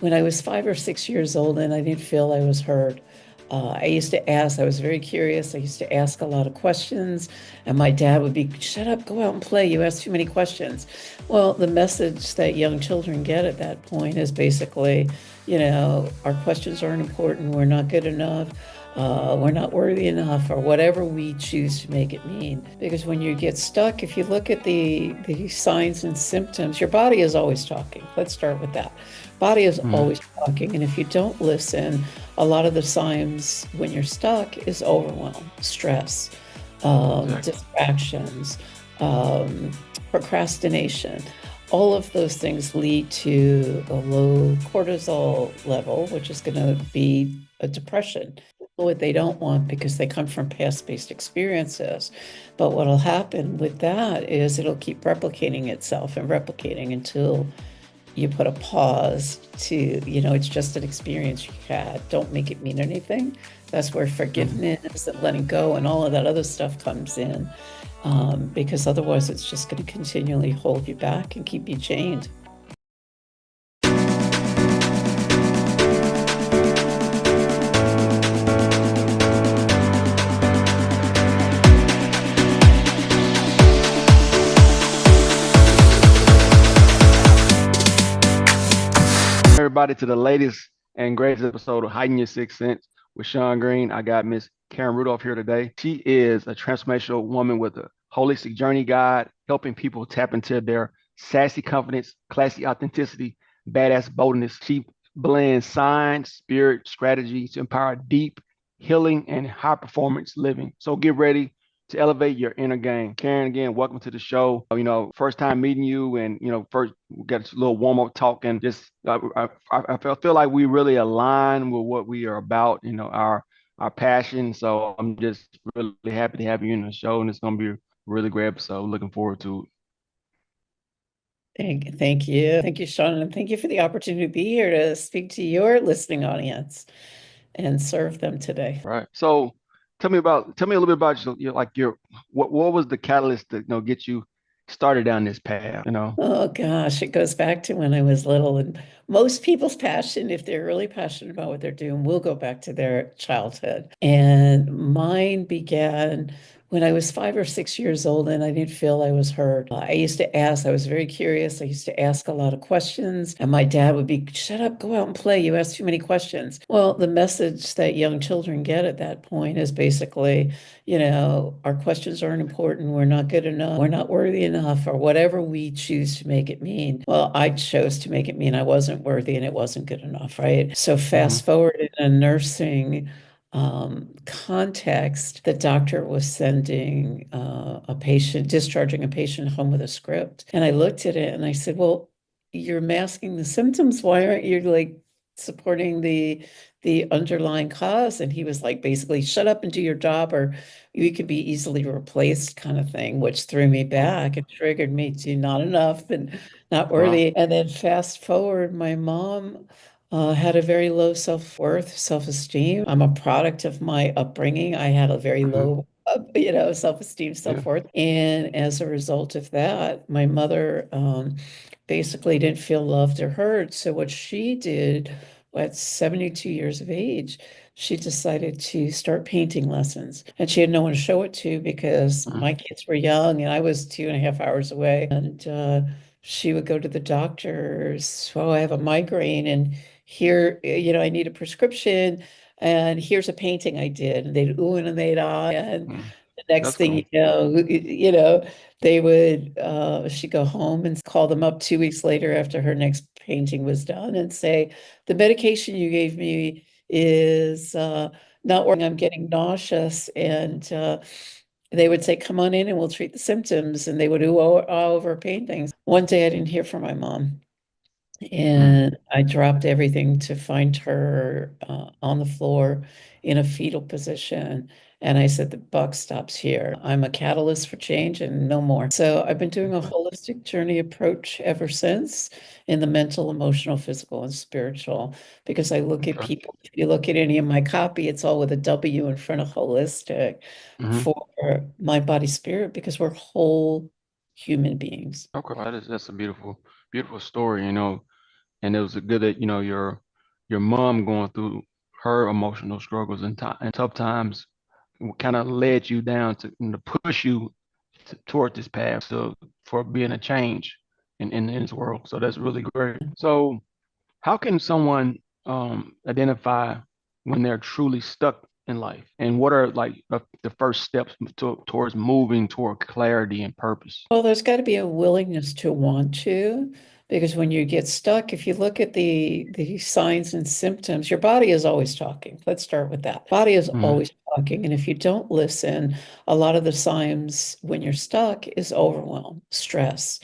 When I was 5 or 6 years old and I didn't feel I was heard, I used to ask, I was very curious. I used to ask a lot of questions, and my dad would be, shut up, go out and play. You ask too many questions. Well, the message that young children get at that point is basically, our questions aren't important. We're not good enough. We're not worthy enough, or whatever we choose to make it mean. Because when you get stuck, if you look at the signs and symptoms, your body is always talking. Let's start with that. Body is Hmm. always talking, and if you don't listen, a lot of the signs when you're stuck is overwhelm, stress, Exactly. distractions, um, procrastination. All of those things lead to a low cortisol level, which is going to be a depression. What they don't want because they come from past-based experiences. But what'll happen with that is it'll keep replicating itself and replicating until you put a pause to, it's just an experience you had. Don't make it mean anything. That's where Hmm. forgiveness and letting go and all of that other stuff comes in. Because otherwise it's just going to continually hold you back and keep you chained. Everybody to the latest and greatest episode of Heighten Your Sixth Sense with Sean Green. I got Miss Karen Rudolph here today. She is a transformational woman with a holistic journey guide, helping people tap into their sassy confidence, classy authenticity, badass boldness. She blends science, spirit, strategy to empower deep healing and high performance living. So get ready to elevate your inner game. Karen, again, welcome to the show. First time meeting you, and first we got a little warm up talk, and just I feel like we really align with what we are about. Our passion. So I'm just really happy to have you in the show, and it's gonna be a really great episode. Looking forward to Thank you. Thank you, Sean, and thank you for the opportunity to be here to speak to your listening audience and serve them today. it. Right. So tell me a little bit about your what was the catalyst to get you started down this path? Oh gosh, it goes back to when I was little, and most people's passion, if they're really passionate about what they're doing, will go back to their childhood. And mine began when I was 5 or 6 years old and I didn't feel I was heard. I used to ask, I was very curious. I used to ask a lot of questions, and my dad would be, shut up, go out and play. You ask too many questions. Well, the message that young children get at that point is basically, our questions aren't important. We're not good enough. We're not worthy enough, or whatever we choose to make it mean. Well, I chose to make it mean I wasn't worthy and it wasn't good enough, right? So Hmm. fast forward in a nursing context, the doctor was sending discharging a patient home with a script. And I looked at it and I said, well, you're masking the symptoms. Why aren't you like supporting the underlying cause? And he was like, basically, shut up and do your job, or you could be easily replaced, kind of thing, which threw me back and triggered me to not enough and not Wow. worthy. And then fast forward, my mom had a very low self-worth, self-esteem. I'm a product of my upbringing. I had a very Hmm. low, self-esteem, Yeah. self-worth. And as a result of that, my mother basically didn't feel loved or heard. So what she did at 72 years of age, she decided to start painting lessons. And she had no one to show it to because Hmm. my kids were young and I was 2.5 hours away. And she would go to the doctors. Oh, I have a migraine, and here, I need a prescription, and here's a painting I did. And they'd ooh and they'd ah, and Hmm. the next That's thing cool. they would she'd go home and call them up 2 weeks later after her next painting was done and say, the medication you gave me is not working. I'm getting nauseous. And they would say, come on in and we'll treat the symptoms. And they would ooh all over paintings. One day I didn't hear from my mom. Mm. And I dropped everything to find her on the floor in a fetal position. And I said, the buck stops here. I'm a catalyst for change and no more. So I've been doing a Okay. holistic journey approach ever since, in the mental, emotional, physical, and spiritual, because I look at Okay. people. If you look at any of my copy, it's all with a W in front of holistic Hmm. for mind, body, spirit, because we're whole human beings. Okay. That's a beautiful, beautiful story. and it was a good that your mom going through her emotional struggles and tough times kind of led you down to push you toward this path for being a change in this world. So that's really great. So how can someone identify when they're truly stuck in life, and what are like the first steps towards moving toward clarity and purpose? Well, there's got to be a willingness to want to, because when you get stuck, if you look at the signs and symptoms, your body is always talking. Let's start with that. Body is Hmm. always talking, and if you don't listen, a lot of the signs when you're stuck is overwhelm, stress,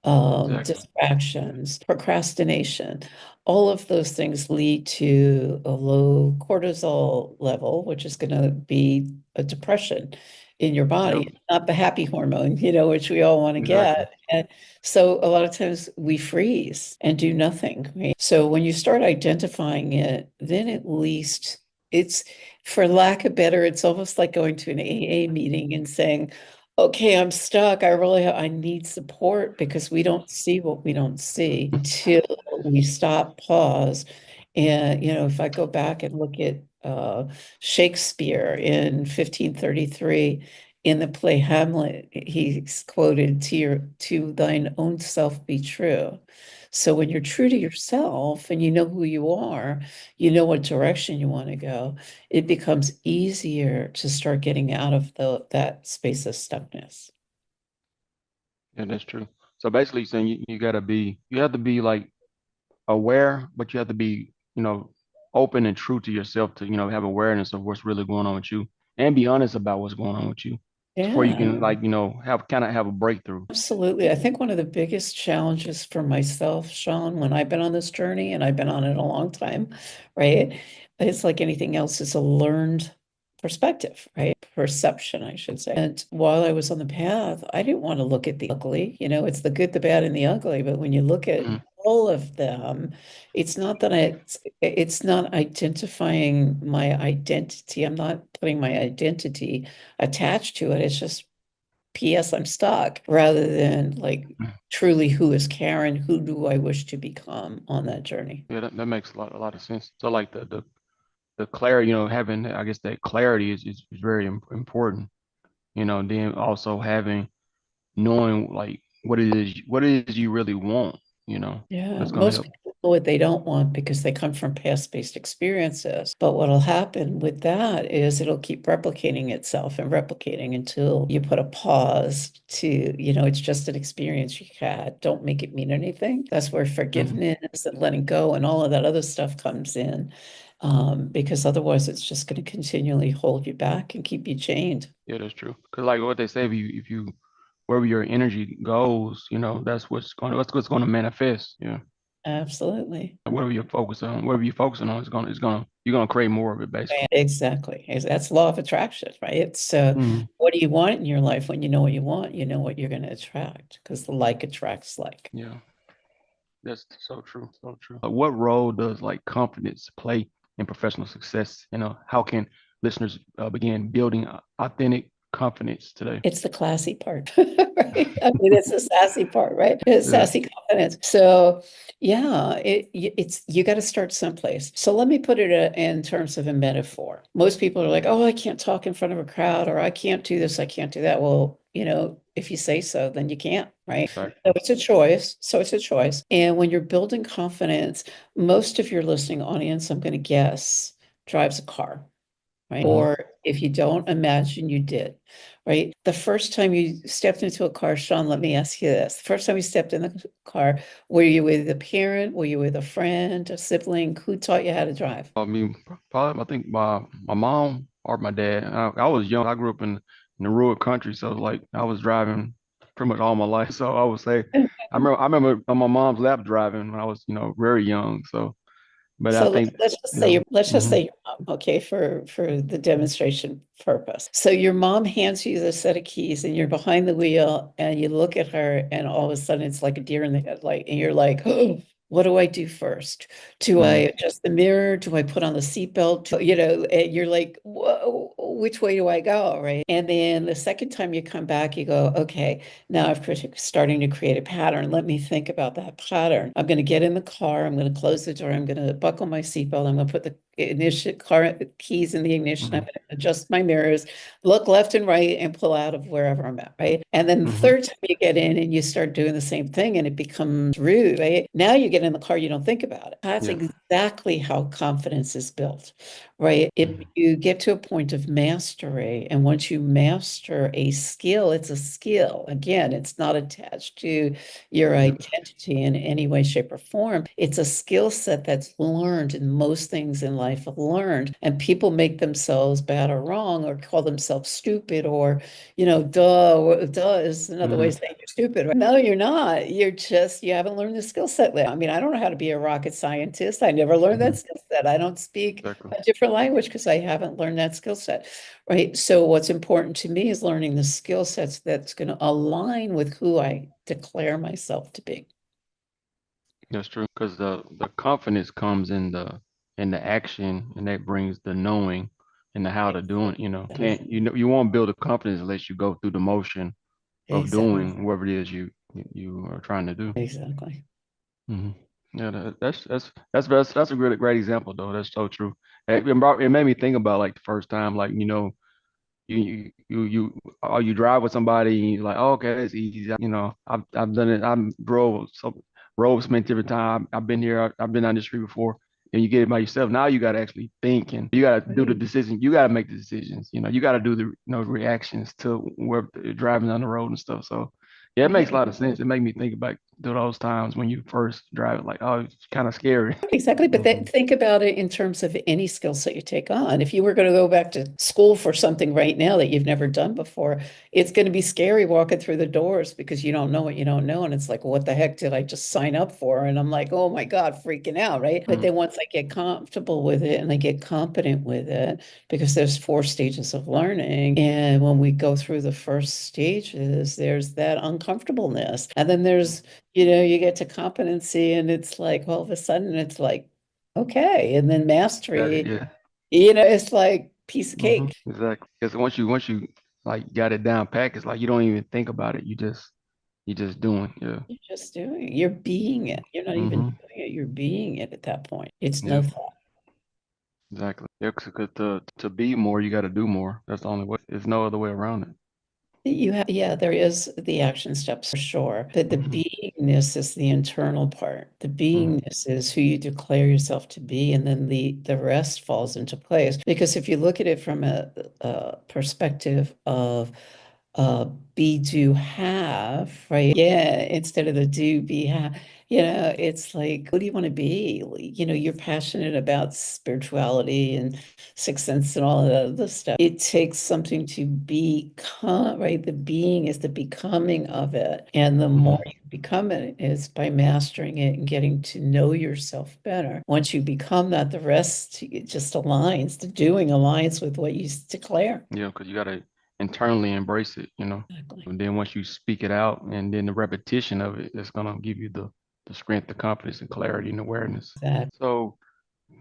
Exactly. distractions, procrastination. All of those things lead to a low cortisol level, which is going to be a depression in your Yep. body, not the happy hormone, which we all want to Exactly. get. And so a lot of times we freeze and do nothing, right? So when you start identifying it, then at least it's, for lack of better, it's almost like going to an AA meeting and saying, okay, I'm stuck. I need support, because we don't see what we don't see until we stop, pause. And, if I go back and look at Shakespeare in 1533, in the play Hamlet, he's quoted, to thine own self be true. So when you're true to yourself and you know who you are, you know what direction you want to go, it becomes easier to start getting out of that space of stuckness. Yeah, that's true. So basically, saying you have to be like aware, but you have to be, open and true to yourself to, have awareness of what's really going on with you and be honest about what's going on with you before you Yeah. can like, have a breakthrough. Absolutely. I think one of the biggest challenges for myself, Sean, when I've been on this journey, and I've been on it a long time, right? It's like anything else, it's a learned perspective, right? Perception, I should say. And while I was on the path, I didn't want to look at the ugly. It's the good, the bad, and the ugly. But when you look at Mhm. all of them, it's not identifying my identity. I'm not putting my identity attached to it. It's just P.S. I'm stuck, rather than like truly, who is Karen? Who do I wish to become on that journey? Yeah, that makes a lot of sense. So like the clarity, having I guess that clarity is very important. Then also having knowing like what it is you really want, Yeah, that's gonna most help. people know what they don't want because they come from past-based experiences. But what'll happen with that is it'll keep replicating itself and replicating until you put a pause to, it's just an experience you had. Don't make it mean anything. That's where Mhm. forgiveness and letting go and all of that other stuff comes in. Because otherwise it's just going to continually hold you back and keep you chained. Yeah, that's true. Because like what they say, if you wherever your energy goes, that's what's gonna manifest. Yeah. Absolutely. Whatever you're focusing on you're gonna create more of it basically. Exactly. That's law of attraction, right? So Mhm. what do you want in your life? When you know what you want, you know what you're going to attract, because the like attracts like. Yeah, that's so true, so true. What role does like confidence play in professional success? How can listeners begin building authentic confidence today? It's the classy part, right? I mean, it's the sassy part, right? It's Yeah. sassy confidence. So, yeah, it's you got to start someplace. So let me put it in terms of a metaphor. Most people are like, "Oh, I can't talk in front of a crowd," or "I can't do this, I can't do that." Well, if you say so, then you can't, right? So Exactly. it's a choice. So it's a choice. And when you're building confidence, most of your listening audience, I'm going to guess, drives a car, right? Hmm. Or if you don't, imagine you did, right? The first time you stepped into a car, Sean, let me ask you this. The first time you stepped in the car, were you with a parent? Were you with a friend, a sibling? Who taught you how to drive? I mean, probably I think my mom or my dad. I was young. I grew up in the rural country, so like I was driving pretty much all my life. So I would say I remember on my mom's lap driving when I was very young. So, but I So think let's just you say know. let's just Hmm. say your mom, okay, for the demonstration purpose. So your mom hands you the set of keys and you're behind the wheel and you look at her and all of a sudden it's like a deer in the headlight and you're like, oh, What do I do first? Do I Mm-hmm. adjust the mirror? Do I put on the seatbelt? And you're like, whoa, which way do I go? Right. And then the second time you come back, you go, okay, now starting to create a pattern. Let me think about that pattern. I'm going to get in the car. I'm going to close the door. I'm going to buckle my seatbelt. I'm going to put the ignition car keys in the ignition. I'm Mm-hmm. going to adjust my mirrors, look left and right, and pull out of wherever I'm at. Right. And then the Mm-hmm. third time you get in and you start doing the same thing and it becomes rude. Right. Now you get in the car, you don't think about it. That's Yeah. exactly how confidence is built. Right. If Mm-hmm. you get to a point of mastery, and once you master a skill, it's a skill. Again, it's not attached to your Yeah. identity in any way, shape, or form. It's a skill set that's learned, and most things in life are learned. And people make themselves bad or wrong, or call themselves stupid, or, duh is another way Mm-hmm. of saying you're stupid. Right? No, you're not. You haven't learned the skill set. I mean, I don't know how to be a rocket scientist. I never learned Mm-hmm. that skill set. I don't speak Exactly. a different language because I haven't learned that skill set. Right. So what's important to me is learning the skill sets that's going to align with who I declare myself to be. That's true. Because the confidence comes in the action, and that brings the knowing and the how to do it. Exactly. Can't you won't build a confidence unless you go through the motion of Exactly. doing whatever it is you are trying to do. Exactly. Hmm. Yeah, that's a great example though. That's so true. It made me think about like the first time, like or you drive with somebody and you're like, oh, okay, it's easy. I've done it. I'm drove so roads many different time. I've been here. I've been on the street before. And you get it by yourself. Now you got to actually think and you got to do the Right. decision. You got to make the decisions. You got to do the reactions to where you're driving on the road and stuff. So yeah, it makes a Right. lot of sense. It made me think about those times when you first drive it, like, oh, it's kind of scary. Exactly. But Hmm. think about it in terms of any skill set you take on. If you were going to go back to school for something right now that you've never done before, it's going to be scary walking through the doors because you don't know what you don't know. And it's like, well, what the heck did I just sign up for? And I'm like, oh my God, freaking out. Right. But Hmm. then once I get comfortable with it and I get competent with it, because there's four stages of learning. And when we go through the first stages, there's that uncomfortableness. And then you get to competency and it's like all of a sudden it's like, okay. And then Got it. mastery, Yeah. it's like piece of Hmm. cake. Exactly. Because once you like got it down pat, it's like you don't even think about it. You just doing. Yeah. You're just doing it. You're being it. You're not even Hmm. doing it. You're being it at that point. It's no Yeah. thought. Exactly. Yeah. Because to be more, you got to do more. That's the only way. There's no other way around it. Yeah, there is the action steps for sure. But the Hmm. beingness is the internal part. The Hmm. beingness is who you declare yourself to be, and then the rest falls into place. Because if you look at it from a perspective of uh be do have, right? Yeah, instead of the do be have, it's like, who do you want to be? You're passionate about spirituality and sixth sense and all of that other stuff. It takes something to become, right? The being is the becoming of it. And the more Hmm. you become it is by mastering it and getting to know yourself better. Once you become that, the rest it just aligns. The doing aligns with what you declare. Yeah. Because you got to internally embrace it. Exactly. And then once you speak it out, and then the repetition of it, it's gonna give you the strength, the confidence, and clarity and awareness. Exactly. So,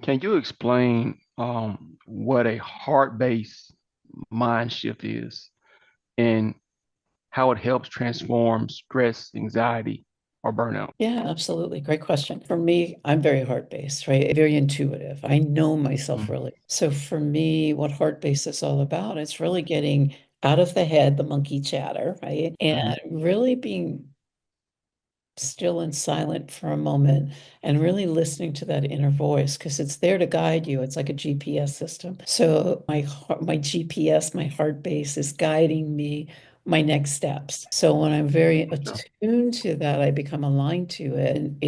can you explain what a heart-based mind shift is and how it helps transform stress, anxiety, or burnout? Yeah, absolutely. Great question. For me, I'm very heart-based, right? Very intuitive. I know myself Mm-hmm. really. So for me, what heart-based is all about, it's really getting out of the head, the monkey chatter, right? Mm-hmm. And really being still and silent for a moment and really listening to that inner voice because it's there to guide you. It's like a GPS system. So my GPS, my heart base is guiding me my next steps. So when I'm very Yeah. attuned to that, I become aligned to it and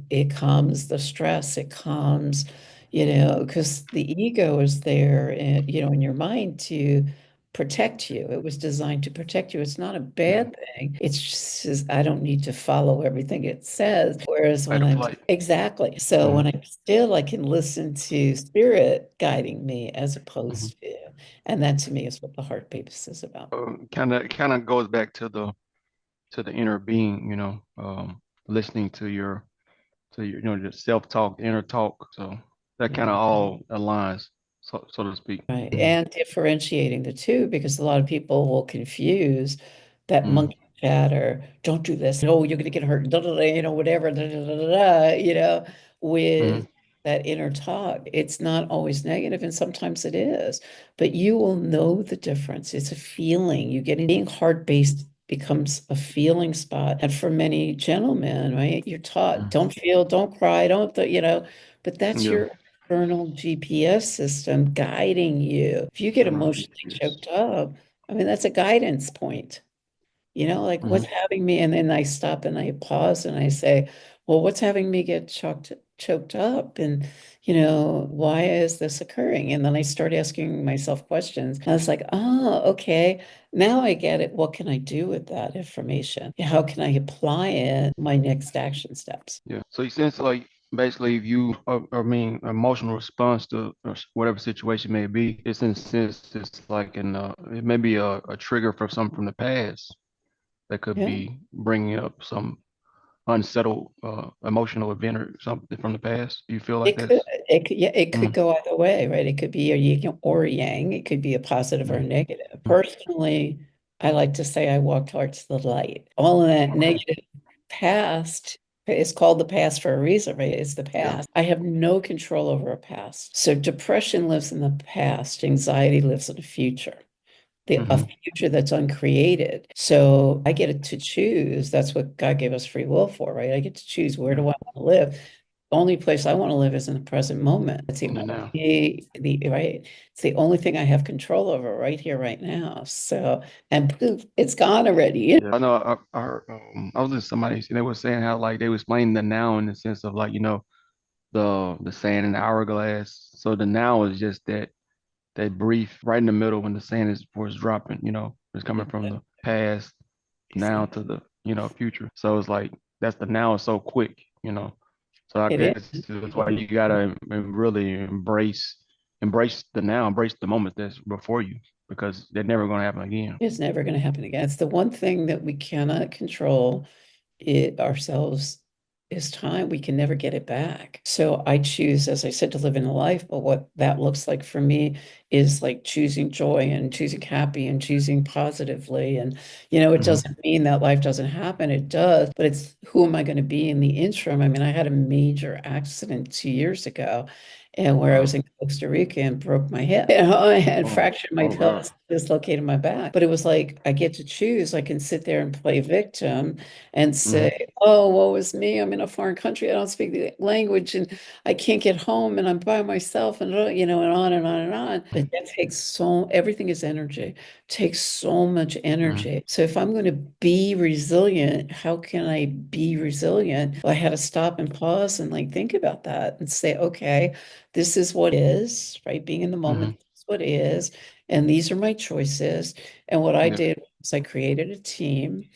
it calms the stress. It calms, because the ego is there, in your mind to protect you. It was designed to protect you. It's not a Yeah. bad thing. It's just I don't need to follow everything it says. Whereas Fight when or I'm flight. exactly, so when Mm-hmm. I'm still, I can listen to spirit guiding me as Mm-hmm. opposed to, and that to me is what the heart basis is about. Kind of goes back to the inner being, listening to to your, just self-talk, inner talk. So that kind of all aligns, so to speak. Right. Hmm. And differentiating the two, because a lot of people will confuse that Hmm. monkey chatter, don't do this, oh, you're going to get hurt, da, da, da, whatever, da, da, da, da, da, Hmm. with that inner talk. It's not always negative, and sometimes it is, but you will know the difference. It's a feeling. You get being heart-based becomes a feeling spot. And for many gentlemen, right, you're taught, don't feel, don't cry, don't, but that's Yeah. your internal GPS system guiding you. If you get Internal emotionally GPS. choked up, I mean, that's a guidance point. Like what's Hmm. having me? And then I stop and I pause and I say, well, what's having me get choked up? And, why is this occurring? And then I start asking myself questions. And I was like, oh, okay. Now I get it. What can I do with that information? How can I apply it my next action steps? Yeah. So you sense like basically if you, I mean, emotional response to whatever situation may be, it's in a sense it's like it may be a trigger for something from the past that could Yeah. be bringing up some unsettled emotional event or something from the past. Do you feel like It could, that's? yeah, it could Mm, go either way, right? It could be a yin or a yang. It could be a positive or a mm, negative. mm. Personally, I like to say I walk towards the light. All of that Okay. negative past is called the past for a reason, right? It's the Yeah. past. I have no control over a past. So depression lives in the past, anxiety lives in the future. A Hmm. future that's uncreated. So I get it to choose. That's what God gave us free will for, right? I get to choose where do Yeah. I want to live. The only place I want to live is in the present moment. It's In the now. the right. It's the only thing I have control over right here, right now. So, and poof, it's gone already. Yeah. I know. I was with somebody. And they were saying how like they were explaining the now in the sense of like the sand in the hourglass. So the now is just that brief right in the middle when the sand is before it's dropping. It's coming from the past now to Exactly. the future. So it's like that's the now is so quick. So I It guess is. that's why you gotta really embrace the now, embrace the moment that's before you because they're never gonna happen again. It's never going to happen again. It's the one thing that we cannot control it ourselves is time. We can never get it back. So I choose, as I said, to live in a life, but what that looks like for me is like choosing joy and choosing happy and choosing positively. And, it Hmm. doesn't mean that life doesn't happen. It does, but it's who am I going to be in the interim? I mean, I had a major accident 2 years ago. And where I was Wow. in Costa Rica and broke my hip, and Oh, fractured my oh God. pelvis, dislocated my back. But it was like I get to choose. I can sit there and play victim and Hmm. say, oh, woe is me. I'm in a foreign country. I don't speak the language and I can't get home and I'm by myself and, and on and on and on. But that takes everything is energy, takes so much Hmm. energy. So if I'm going to be resilient, how can I be resilient? Well, I had to stop and pause and like think about that and say, okay, this is what is, right? Being in the Hmm. moment, this is what is. And these are my choices. And what I Yeah. did was I created a team.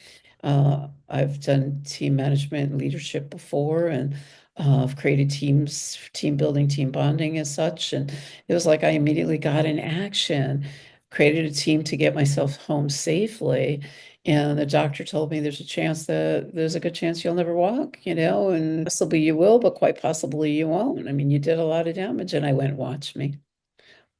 I've done team management and leadership before, and I've created teams, team building, team bonding as such. And it was like I immediately got in action, created a team to get myself home safely. And the doctor told me there's a good chance you'll never walk, and possibly you will, but quite possibly you won't. I mean, you did a lot of damage. And I went, watch There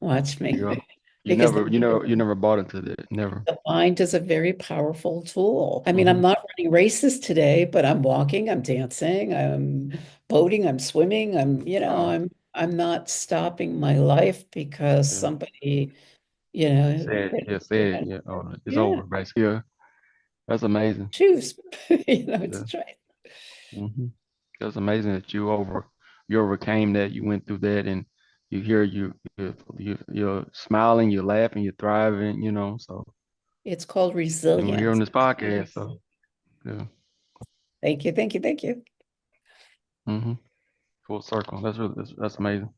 you me. go. You Because never, you never bought into that. Never. the mind is a very powerful tool. I mean, I'm Hmm. not running races today, but I'm walking, I'm dancing, I'm boating, I'm swimming, Wow. I'm not stopping my life because Yeah. somebody, Said, yeah, said, yeah. Oh, it's yeah, over, basically. Yeah. That's amazing. choose. It's a Yeah. choice. Hmm. That's amazing that you overcame that. You went through that, and you hear you're smiling, you're laughing, you're thriving. So, It's called and we're here on resilience. this podcast. So, yeah. Thank you, thank you, thank you. Hmm. Full circle. That's amazing.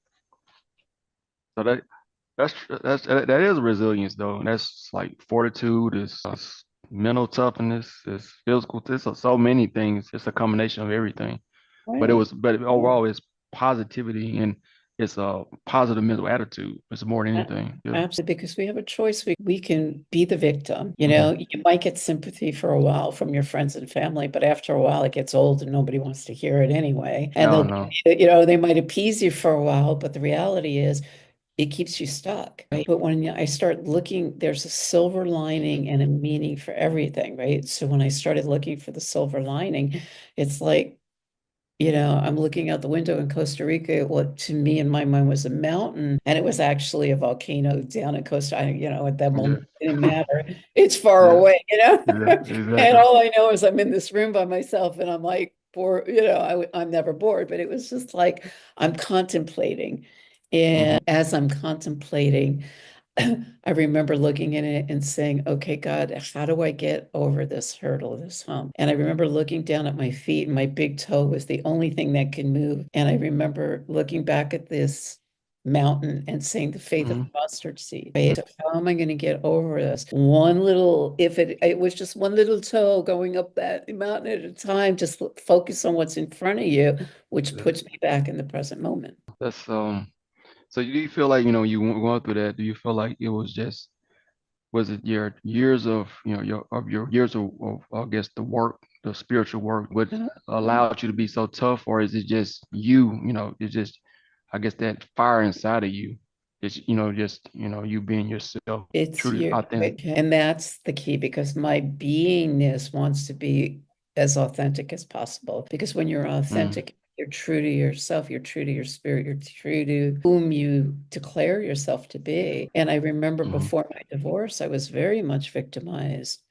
So that is resilience though. That's like fortitude, is mental toughness, is physical. It's so many things. It's a combination of everything. But Right. overall it's positivity and it's a positive mental attitude. It's more than A- anything. Yeah. Absolutely, because we have a choice. We can be the victim. Hmm. You might get sympathy for a while from your friends and family, but after a while it gets old and nobody wants to hear it anyway. And No, they'll, no. they might appease you for a while, but the reality is it keeps you stuck, right? But when I start looking, there's a silver lining and a meaning for everything, right? So when I started looking for the silver lining, it's like, I'm looking out the window in Costa Rica. What to me in my mind was a mountain, and it was actually a volcano down in Costa. At that Yeah. moment, it didn't matter. It's far Yeah. away, Yeah. And Exactly. all I know is I'm in this room by myself, and I'm like bored. I'm never bored, but it was just like I'm contemplating, Hmm. and as I'm contemplating. I remember looking at it and saying, okay, God, how do I get over this hurdle, this hump? And I remember looking down at my feet, and my big toe was the only thing that could move. And I remember looking back at this mountain and saying the faith of Hmm. a mustard seed. Right? So how am I going to get over this? One little, if it was just one little toe going up that mountain at a time, just focus on what's in front of you, which Yeah. puts me back in the present moment. That's So do you feel like, you going through that? Do you feel like it was just was it your years of, your years of I guess the work, the spiritual work, what Uh, allowed you to be so tough, or is it just you, it's just I guess that fire inside of you. It's just you being yourself, It's truly you, authentic. right? And that's the key because my beingness wants to be as authentic as possible. Because when you're Mm, authentic, you're true to yourself, you're true to your spirit, you're true to whom you declare yourself to be. And I remember mm, before my divorce, I was very much victimized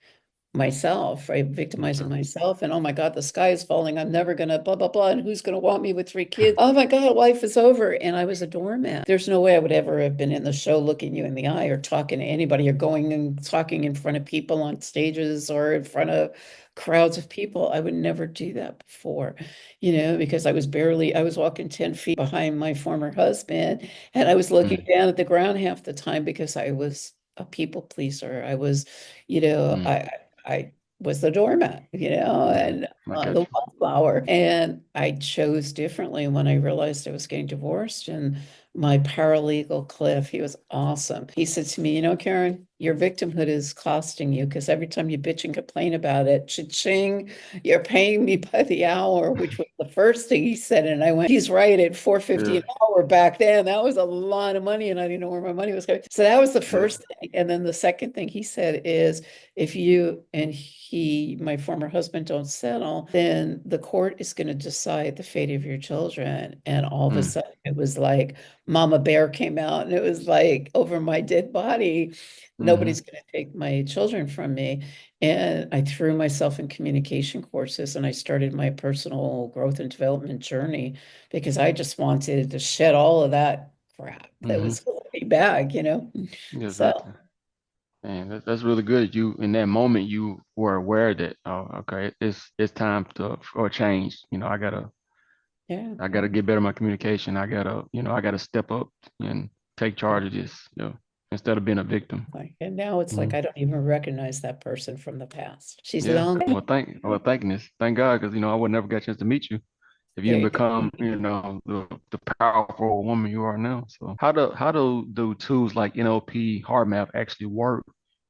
myself, right? Victimizing okay. myself. And oh my God, the sky is falling. I'm never gonna blah, blah, blah. And who's gonna want me with 3 kids? Oh my God, life is over. And I was a doormat. There's no way I would ever have been in the show looking you in the eye or talking to anybody or going and talking in front of people on stages or in front of crowds of people. I would never do that before, because I was walking 10 feet behind my former husband and I was looking Mm, down at the ground half the time because I was a people pleaser. I was, you know, mm, I was the doormat, yeah, and I got the you. wallflower. And I chose differently when I realized I was getting divorced. And my paralegal, Cliff, he was awesome. He said to me, Karen, your victimhood is costing you because every time you bitch and complain about it, cha-ching, you're paying me by the hour, which was the first thing he said. And I went, he's right at 450 Yeah, an hour back then. That was a lot of money, and I didn't know where my money was going. So that was the yeah. first thing. And then the second thing he said is, if you and my former husband, don't settle, then the court is going to decide the fate of your children. And all of a Mm, sudden, it was like Mama Bear came out, and it was like over my dead body, mm-hmm, nobody's going to take my children from me. And I threw myself in communication courses and I started my personal growth and development journey because I just wanted to shed all of that crap that mm-hmm. was holding me back, Yeah, So, exactly. Man, that's really good. You in that moment you were aware that, oh, okay, it's time to for a change. yeah. I gotta get better at my communication. I gotta step up and take charge of this, instead of being a victim. And now it's like Hmm. I don't even recognize that person from the past. She's Yeah. long. Thank God, because I would never get a chance to meet you if you There didn't you go. become, the powerful woman you are now. So how do tools like NLP, heart map actually work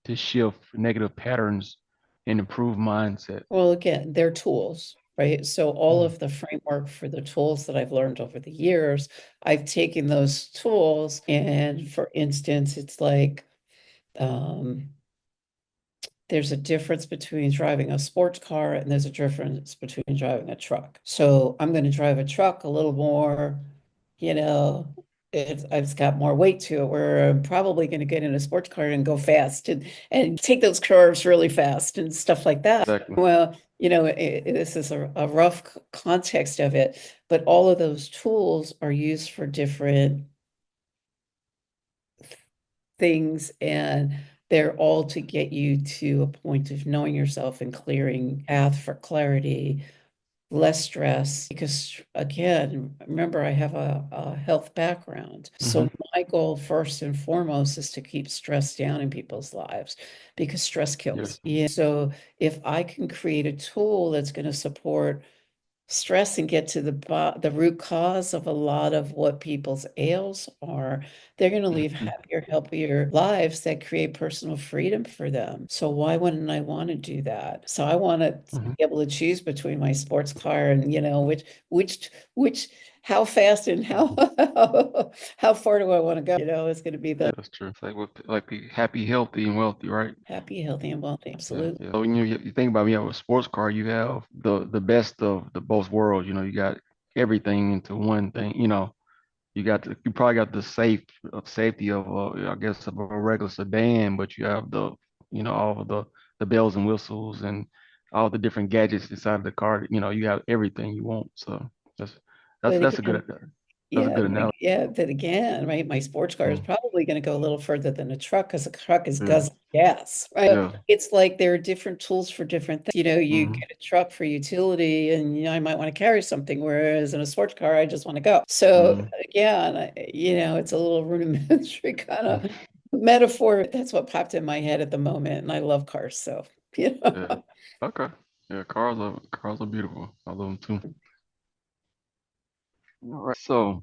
to shift negative patterns and improve mindset? Well, again, they're tools, right? So all Mm, of the framework for the tools that I've learned over the years, I've taken those tools and for instance, it's like um there's a difference between driving a sports car and there's a difference between driving a truck. So I'm going to drive a truck a little more, you know, it's got more weight to it, where I'm probably going to get in a sports car and go fast and take those curves really fast and stuff like that. exactly. Well, this is a rough context of it, but all of those tools are used for different things, and they're all to get you to a point of knowing yourself and clearing path for clarity, less stress. Because again, remember, I have a health background. Hmm. So my goal first and foremost is to keep stress down in people's lives because stress Yes. kills. Yeah. So if I can create a tool that's going to support stress and get to the root cause of a lot of what people's ails are, they're going to live Mhm. happier, healthier lives that create personal freedom for them. So why wouldn't I want to do that? So I want to be Mhm. able to choose between my sports car and, which, how fast and how far do I want to go? It's going to be Yeah, the that's true. It's like be happy, healthy, and wealthy, right? happy, healthy, and wealthy. Yeah, Absolutely. yeah. So when you think about, you have a sports car, you have the best of the both worlds. You got everything into one thing. You probably got the safety of I guess of a regular sedan, but you have all of the bells and whistles and all the different gadgets inside of the car. You have everything you want. So that's that's But that's a good again, that's a yeah, good analogy. but again, right, my sports car is Mm, probably going to go a little further than a truck because a truck is yeah, guzzling gas, right? yeah. It's like there are different tools for different things. You Hmm. get a truck for utility and I might want to carry something, whereas in a sports car, I just want to go. So Hmm. again, it's a little rudimentary kind of metaphor. That's what popped in my head at the moment, and I love cars, so Yeah. Okay. Yeah, cars are beautiful. I love them too. All right. So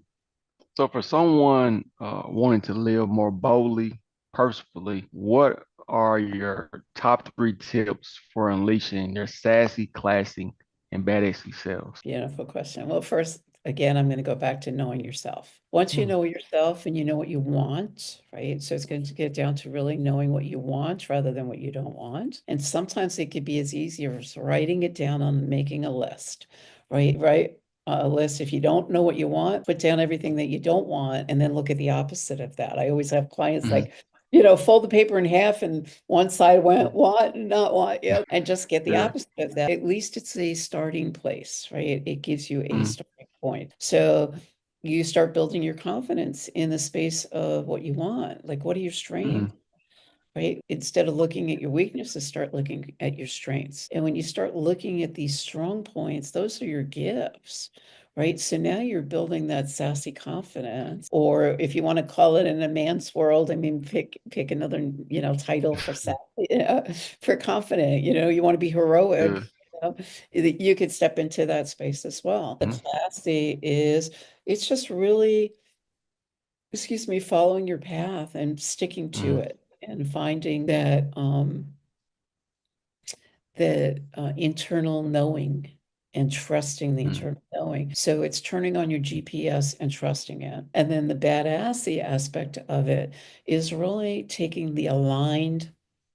for someone wanting to live more boldly, purposefully, what are your top three tips for unleashing their sassy, classy, and badassy selves? Beautiful question. Well, first, again, I'm going to go back to knowing yourself. Once you Mm, know yourself and you know what you want, right? So it's going to get down to really knowing what you want rather than what you don't want. And sometimes it could be as easy as writing it down on making a list, right? Right. A list. If you don't know what you want, put down everything that you don't want and then look at the opposite of that. I always have clients mm, like, fold the paper in half and one side went mm, want and not want, and just get the yeah. opposite of that. At least it's a starting place, right? It gives you a Mm, starting point. So you start building your confidence in the space of what you want. Like, what are your mm, strengths? Right? Instead of looking at your weaknesses, start looking at your strengths. And when you start looking at these strong points, those are your gifts, right? So now you're building that sassy confidence, or if you want to call it in a man's world, I mean, pick another, title for sassy, for confident, you want to be heroic. yeah. You could step into that space as well. The Mm, classy is, it's just really, excuse me, following your path and sticking to mm, it and finding that internal knowing and trusting the mm, internal knowing. So it's turning on your GPS and trusting it. And then the badassy aspect of it is really taking the aligned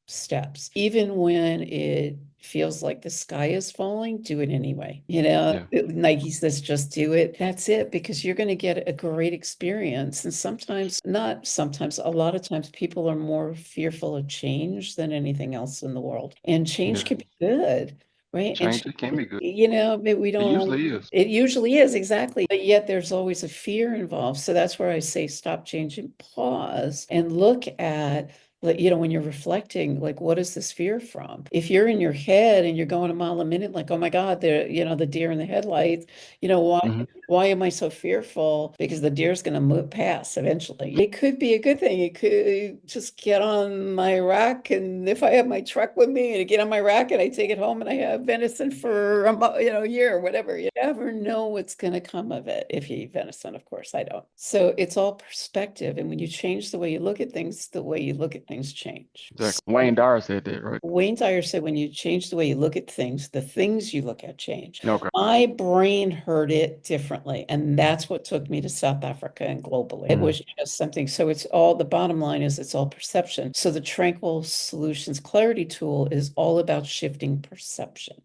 steps. Even when it feels like the sky is falling, do it anyway. yeah. Nike says just do it. That's it, because you're going to get a great experience. And sometimes, not sometimes, a lot of times people are more fearful of change than anything else in the world. And change Yeah. can be good, right? And Change it can be good. but we It don't, usually is. it usually is, exactly. But yet there's always a fear involved. So that's where I say stop, change, and pause and look at, like, when you're reflecting, like, what is this fear from? If you're in your head and you're going a mile a minute, like, oh my God, the deer in the headlights, why Hmm. why am I so fearful? Because the deer's going to move past eventually. It could be a good thing. It could just get on my rack, and if I have my truck with me, and I get on my rack and I take it home and I have venison for a year or whatever. You never know what's going to come of it. If you eat venison, of course, I don't. So it's all perspective, and when you change the way you look at things, the way you look at things change. Exactly. Wayne Dyer said that, right? Wayne Dyer said, when you change the way you look at things, the things you look at change. Okay. My brain heard it differently. And that's what took me to South Africa and globally. It Mm, was just something. So it's all, the bottom line is it's all perception. So the Tranquil Solutions Clarity Tool is all about shifting perception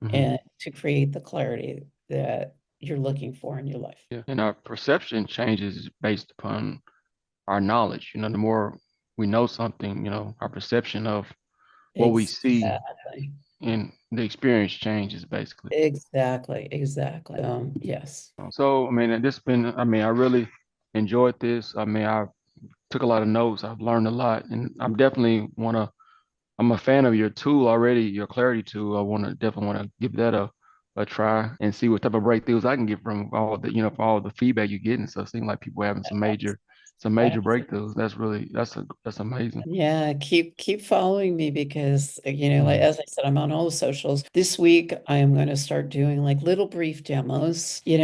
hmm. and to create the clarity that you're looking for in your life. Yeah. And our perception changes based upon our knowledge. The more we know something, our perception of what we see Exactly. and the experience changes basically. Exactly. Yes. So, I mean, I really enjoyed this. I mean, I took a lot of notes. I've learned a lot, and I'm a fan of your tool already, your clarity tool. Definitely want to give that a try and see what type of breakthroughs I can get from all the, from all the feedback you're getting. So it seems like people having some major breakthroughs. That's really that's amazing. Yeah, keep following me because like Hmm. as I said, I'm on all the socials. This week I am going to start doing like little brief demos, Hmm.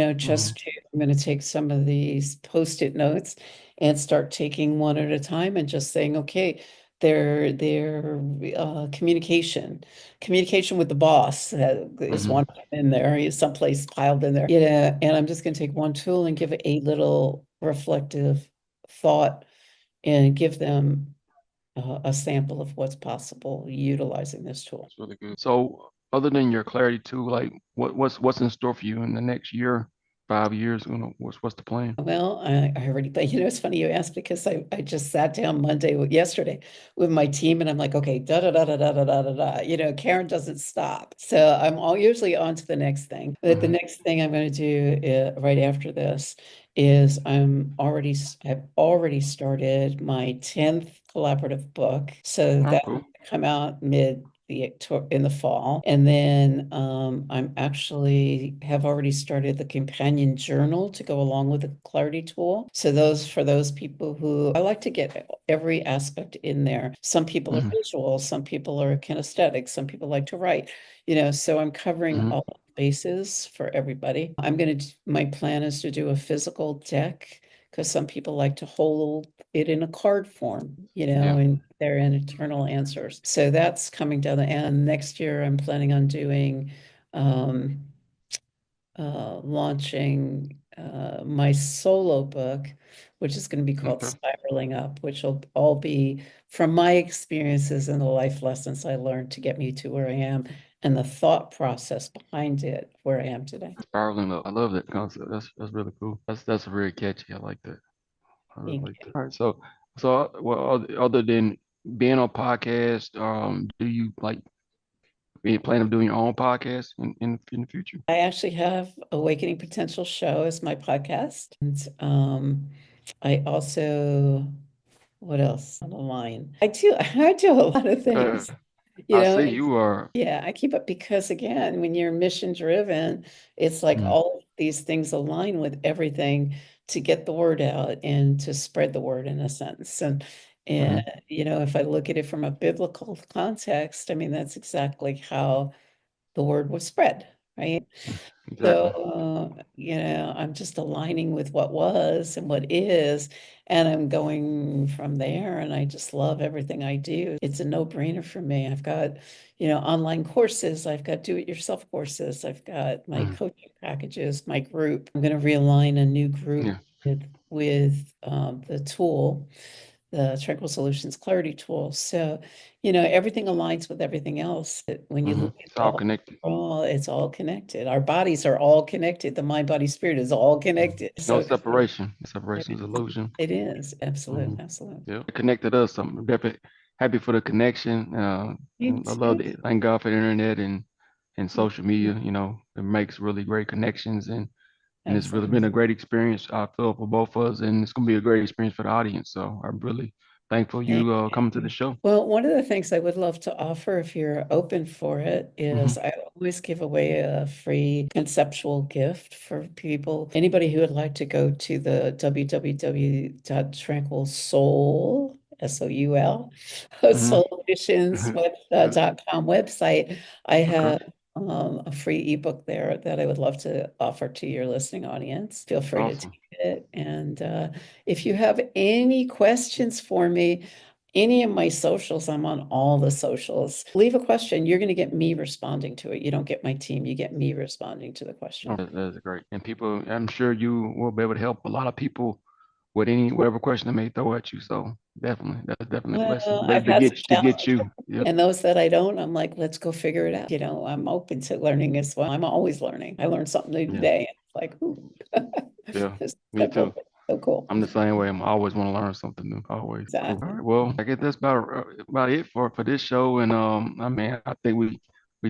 I'm going to take some of these post-it notes and start taking one at a time and just saying, okay, their communication with the boss is Hmm. one in there, is someplace piled in there. Yeah, and I'm just going to take one tool and give it a little reflective thought and give them a sample of what's possible utilizing this tool. That's really good. So other than your clarity too, like what's in store for you in the next year, 5 years? What's the plan? Well, I already, but it's funny you asked because I just sat down yesterday with my team and I'm like, okay, da da da da da da da da da. Karen doesn't stop. So I'm all usually on to the next thing. But the Hmm. next thing I'm going to do right after this is I've already started my 10th collaborative book. So Oh, that cool. come out in the fall. And then I'm actually have already started the companion journal to go along with the clarity tool. So those people who I like to get every aspect in there. Some people are Hmm. visual, some people are kinesthetic, some people like to write, so I'm covering Hmm. all bases for everybody. My plan is to do a physical deck because some people like to hold it in a card form, Yeah. and they're in eternal answers. So that's coming down the end. Next year, I'm planning on doing, um, launching my solo book, which is going to be called Okay. Spiraling Up, which will all be from my experiences and the life lessons I learned to get me to where I am and the thought process behind it, where I am today. Spiraling up. I love that concept. That's really cool. That's very catchy. I like that. I really Thank like you. that. All right. So well, other than being on podcast, do you like any plan of doing your own podcast in the future? I actually have Awakening Potential Show as my podcast. And I also, what else on the line? I do a lot of Uh, things. You I know, see it's, you are. yeah, I keep up because again, when you're mission driven, it's like Mm, all of these things align with everything to get the word out and to spread the word in a sense. And mhm, if I look at it from a biblical context, I mean, that's exactly how the word was spread, right? mm, So, exactly. I'm just aligning with what was and what is, and I'm going from there. And I just love everything I do. It's a no-brainer for me. I've got, online courses, I've got do-it-yourself courses, I've got my Mhm, coaching packages, my group. I'm going to realign a new group yeah. with the tool, the Tranquil Solutions Clarity tool. So, everything aligns with everything else. When you Hmm. look at It's all connected. it's all connected. Our bodies are all connected. The mind, body, spirit is all Mhm. connected. No So separation. it Separation is illusion. it is absolute, Hmm. absolute. Yeah. It connected us. I'm definitely happy for the connection. Me I love too. it. Thank God for the internet and social media. It makes really great connections and it's really Absolutely. been a great experience. I feel for both of us, and it's gonna be a great experience for the audience. So I'm really thankful Thank you coming to the you. show. Well, one of the things I would love to offer, if you're open for it, is Hmm. I always give away a free conceptual gift for people. Anybody who would like to go to the www.tranquilsoul, SOUL, Hmm. Yeah. soulvisions.com website. I Okay. have a free ebook there that I would love to offer to your listening audience. Feel That's free to awesome. take it. And if you have any questions for me, any of my socials, I'm on all the socials. Leave a question. You're going to get me responding to it. You don't get my team, you get me responding to the Oh, question. that's great. And people, I'm sure you will be able to help a lot of people with any whatever question they may throw at you. So definitely, that's definitely a blessing. Well, To I've had some get challenges. you. Yeah. And those that I don't, I'm like, let's go figure it out. I'm open to learning as well. I'm always learning. I learned something new Yeah. today. It's like, ooh, Yeah. this is Me so too. cool. So cool. I'm the same way. I'm always want to learn something new. Always. Cool. All Exactly. right. Well, I guess that's about it for this show. And I mean, I think we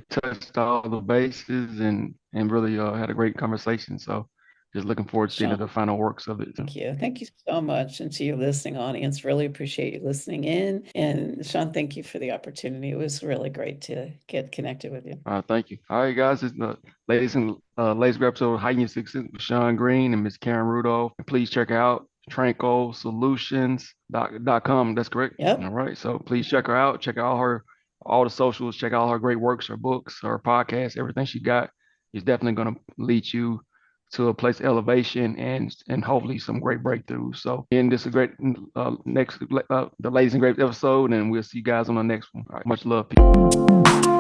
touched all the bases and really had a great conversation. So just looking forward to seeing the Sean. final works of it. Thank you. Thank you so much. And to your listening audience, really appreciate you listening in. And Sean, thank you for the opportunity. It was really great to get connected with you. Thank you. All right, guys, it's the latest episode of Heighten Your with Sean Green and Miss Karen Rudolph. And please check out tranquilsolutions.com. That's correct. All Yep. right. So please check her out. Check out all the socials. Check out all her great works, her books, her podcasts, everything she got is definitely going to lead you to a place of elevation and hopefully some great breakthroughs. So, again, this is a great the latest and great episode, and we'll see you guys on the next one. All right, much love. Peace.